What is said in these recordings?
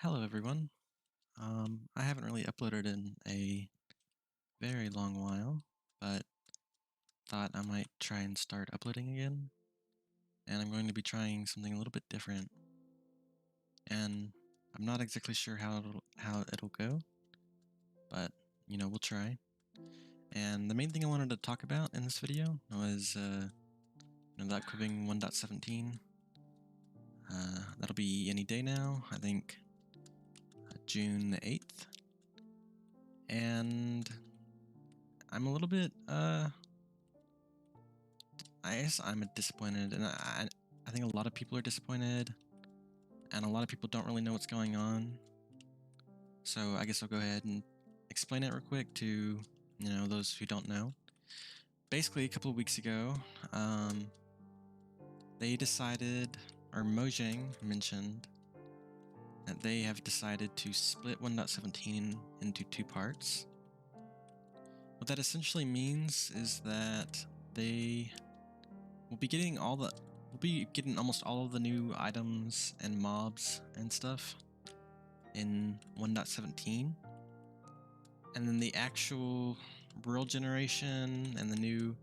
Hello, everyone. I haven't really uploaded in a very long while, but thought I might try and start uploading again. And I'm going to be trying something a little bit different. And I'm not exactly sure how it'll go, but we'll try. And the main thing I wanted to talk about in this video was the upcoming 1.17. That'll be any day now. I think June the 8th. And I'm a little bit I guess I'm disappointed, and I think a lot of people are disappointed, and a lot of people don't really know what's going on. So I guess I'll go ahead and explain it real quick to those who don't know. Basically, a couple of weeks ago, they decided, or Mojang mentioned, that they have decided to split 1.17 into two parts. What that essentially means is that we'll be getting almost all of the new items and mobs and stuff in 1.17, and then the actual world generation and the new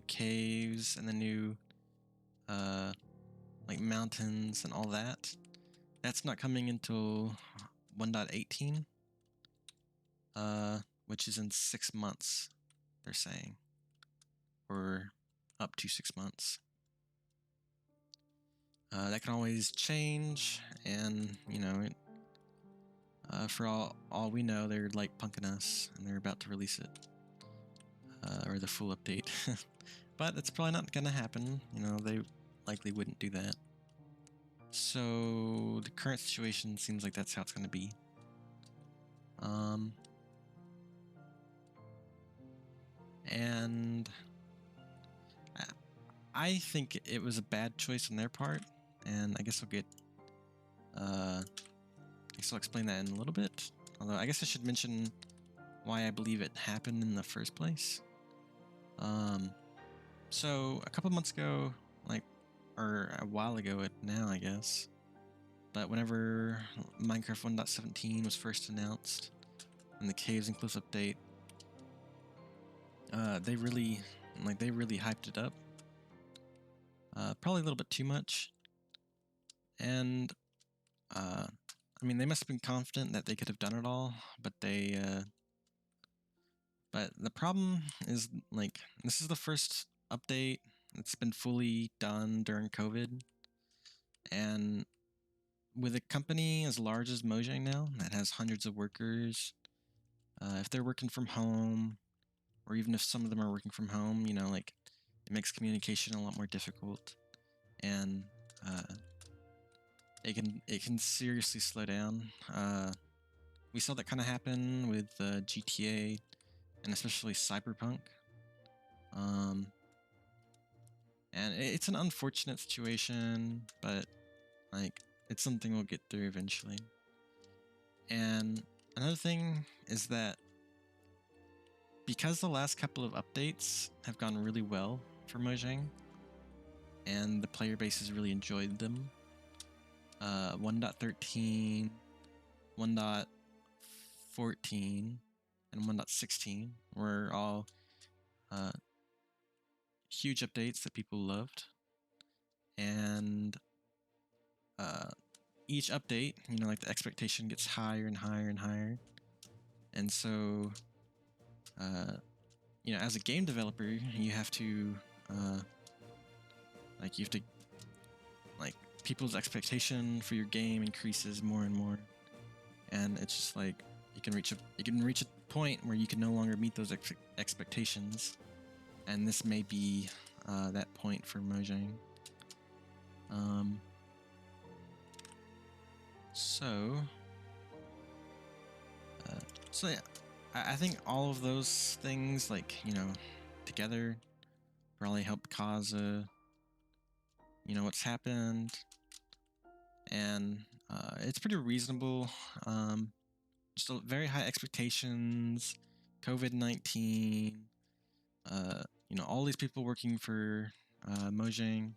caves and the new like mountains and all that. That's not coming until 1.18, which is in 6 months. They're saying, or up to 6 months. That can always change, and for all we know, they're like punking us, and they're about to release it, or the full update. But it's probably not gonna happen. They likely wouldn't do that. So the current situation seems like that's how it's gonna be. And I think it was a bad choice on their part, and I guess I'll explain that in a little bit. Although I guess I should mention why I believe it happened in the first place. So a couple months ago, or a while ago now, I guess, but whenever Minecraft 1.17 was first announced and the Caves and Cliffs update, they really hyped it up. Probably a little bit too much. And they must have been confident that they could have done it all, but but the problem is, this is the first update that's been fully done during COVID, and with a company as large as Mojang now, that has hundreds of workers, if they're working from home, or even if some of them are working from home, it makes communication a lot more difficult, and it can seriously slow down. We saw that kind of happen with GTA, and especially Cyberpunk. And it's an unfortunate situation, but it's something we'll get through eventually. And another thing is that because the last couple of updates have gone really well for Mojang, and the player base has really enjoyed them, 1.13, 1.14, and 1.16 were all huge updates that people loved. And each update, the expectation gets higher and higher and higher. And so, as a game developer, you have to, people's expectation for your game increases more and more. And it's just you can reach a point where you can no longer meet those expectations. And this may be that point for Mojang. So yeah, I think all of those things, together, probably helped cause what's happened, and it's pretty reasonable. Just very high expectations, COVID-19, all these people working for Mojang.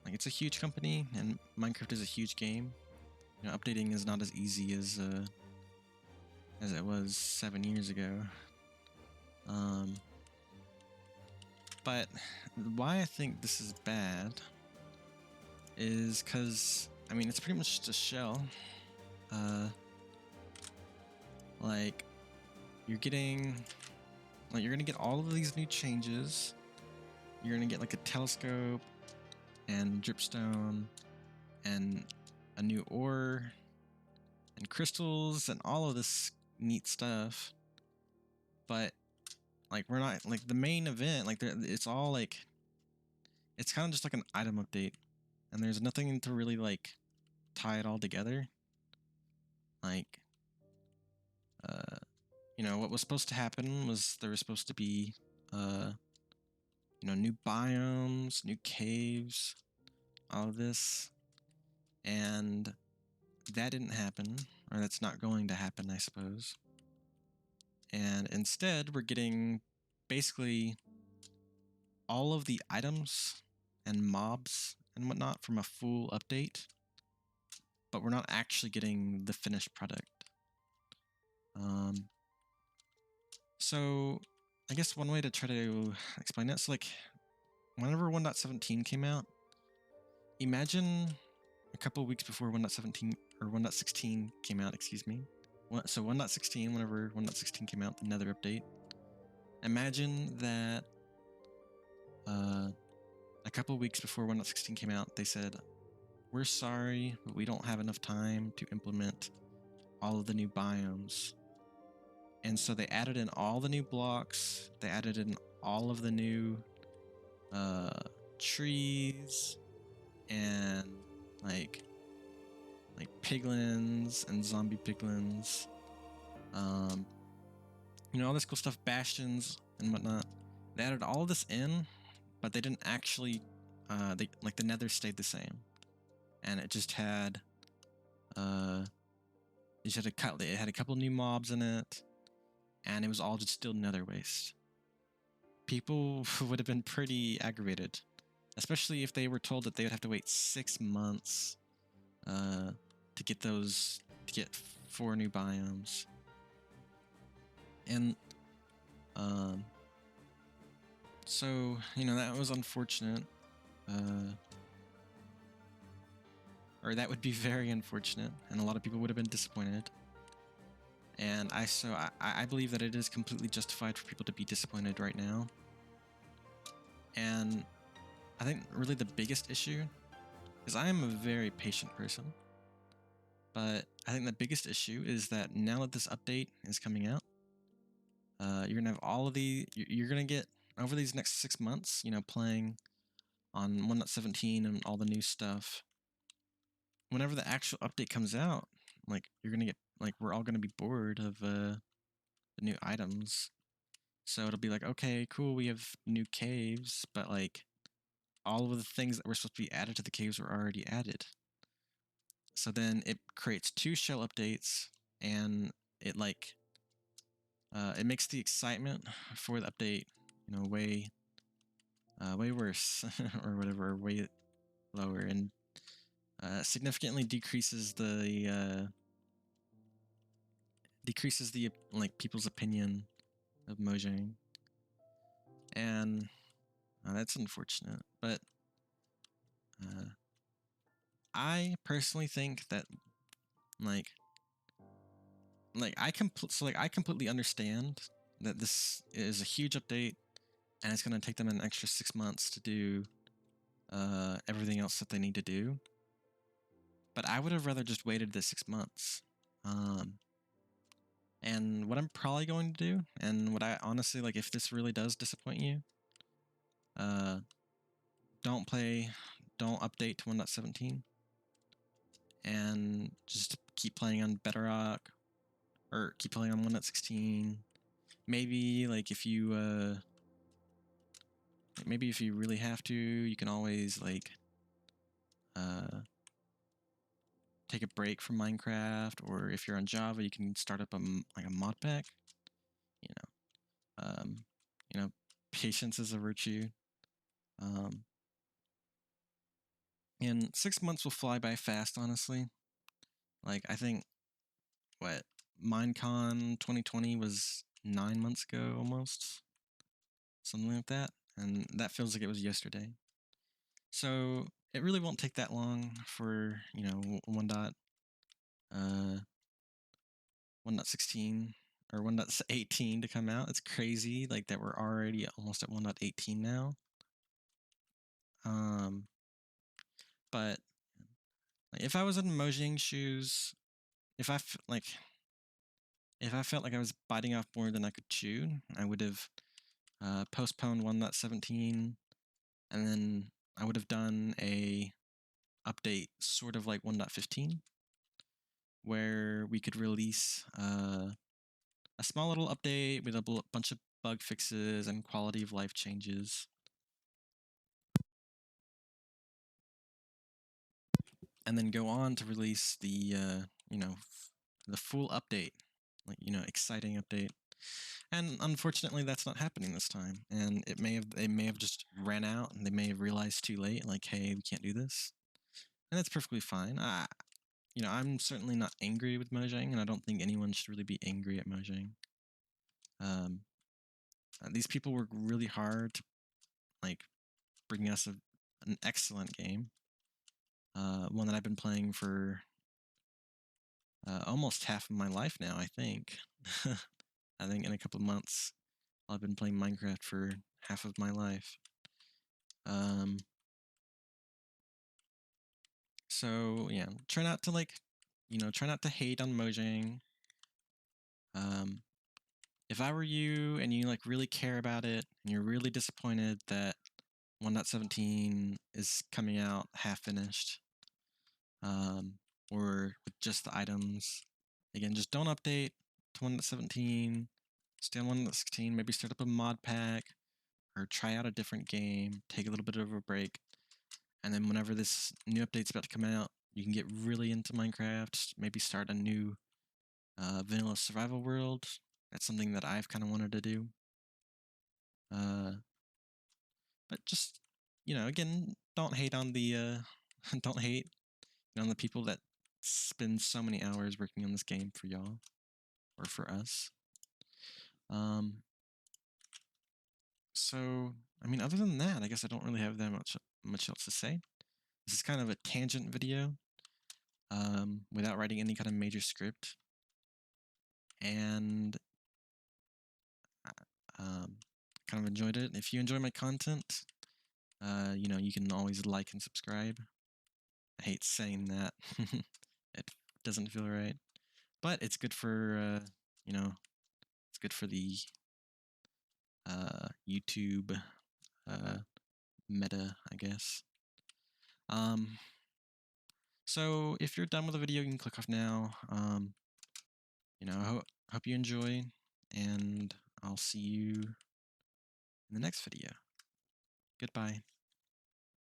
It's a huge company, and Minecraft is a huge game. updating is not as easy as it was 7 years ago. But why I think this is bad is because, I mean, it's pretty much just a shell. Like, you're gonna get all of these new changes. You're gonna get like a telescope and dripstone and a new ore and crystals and all of this neat stuff. But like, we're not like the main event. Like, it's all like, it's kind of just like an item update, and there's nothing to really like tie it all together. Like, what was supposed to happen was there was supposed to be, new biomes, new caves, all of this, and that didn't happen, or that's not going to happen, I suppose. And instead, we're getting basically all of the items and mobs and whatnot from a full update, but we're not actually getting the finished product. So I guess one way to try to explain it, so like, whenever 1.17 came out, imagine a couple weeks before 1.17 or 1.16 came out, excuse me. So 1.16, whenever 1.16 came out, the Nether update, imagine that a couple weeks before 1.16 came out, they said, "We're sorry, but we don't have enough time to implement all of the new biomes." And so they added in all the new blocks, they added in all of the new trees and like piglins and zombie piglins, all this cool stuff, bastions and whatnot. They added all of this in, but they didn't actually the Nether stayed the same, and it just had it had a couple new mobs in it, and it was all just still Nether waste. People would have been pretty aggravated, especially if they were told that they would have to wait 6 months to get 4 new biomes. And so that was unfortunate, or that would be very unfortunate, and a lot of people would have been disappointed. And I believe that it is completely justified for people to be disappointed right now. And I think really the biggest issue is, I am a very patient person, but I think the biggest issue is that now that this update is coming out, you're gonna have you're gonna get, over these next 6 months, playing on 1.17 and all the new stuff. Whenever the actual update comes out, like, you're gonna get, like, we're all gonna be bored of the new items. So it'll be like, okay, cool, we have new caves, but like, all of the things that were supposed to be added to the caves were already added. So then it creates 2 shell updates, and it it makes the excitement for the update, way worse or whatever, way lower, and significantly decreases the people's opinion of Mojang, and that's unfortunate. But I personally think that I completely understand that this is a huge update, and it's going to take them an extra 6 months to do everything else that they need to do. But I would have rather just waited the 6 months. And what I'm probably going to do, and what I honestly, if this really does disappoint you, don't update to 1.17, and just keep playing on Bedrock, or keep playing on 1.16. Maybe if you really have to, you can always take a break from Minecraft, or if you're on Java, you can start up a mod pack. Patience is a virtue. And 6 months will fly by fast, honestly. Like, I think, what, Minecon 2020 was 9 months ago almost? Something like that. And that feels like it was yesterday. So it really won't take that long for, 1.16 or 1.18 to come out. It's crazy, like, that we're already almost at 1.18 now. But like, if I was in Mojang shoes, if I felt like I was biting off more than I could chew, I would have postponed 1.17, and then I would have done a update sort of like 1.15, where we could release a small little update with a bunch of bug fixes and quality of life changes. And then go on to release the, the full update, like, exciting update. And unfortunately, that's not happening this time. And they may have just ran out, and they may have realized too late, like, hey, we can't do this. And that's perfectly fine. I'm certainly not angry with Mojang, and I don't think anyone should really be angry at Mojang. These people work really hard to, like, bring us an excellent game. One that I've been playing for almost half of my life now, I think. I think in a couple of months, I've been playing Minecraft for half of my life. So yeah, try not to hate on Mojang. If I were you and you like really care about it and you're really disappointed that 1.17 is coming out half finished, or with just the items, again, just don't update to 1.17. Stay on 1.16. Maybe start up a mod pack or try out a different game. Take a little bit of a break, and then whenever this new update's about to come out, you can get really into Minecraft. Maybe start a new vanilla survival world. That's something that I've kind of wanted to do. But just, again, don't hate on the don't hate on the people that spend so many hours working on this game for y'all or for us. So I mean, other than that, I guess I don't really have that much else to say. This is kind of a tangent video, without writing any kind of major script, and kind of enjoyed it. If you enjoy my content, you can always like and subscribe. I hate saying that. It doesn't feel right, but it's good for it's good for the YouTube meta, I guess. So if you're done with the video, you can click off now. I hope you enjoy, and I'll see you in the next video. Goodbye.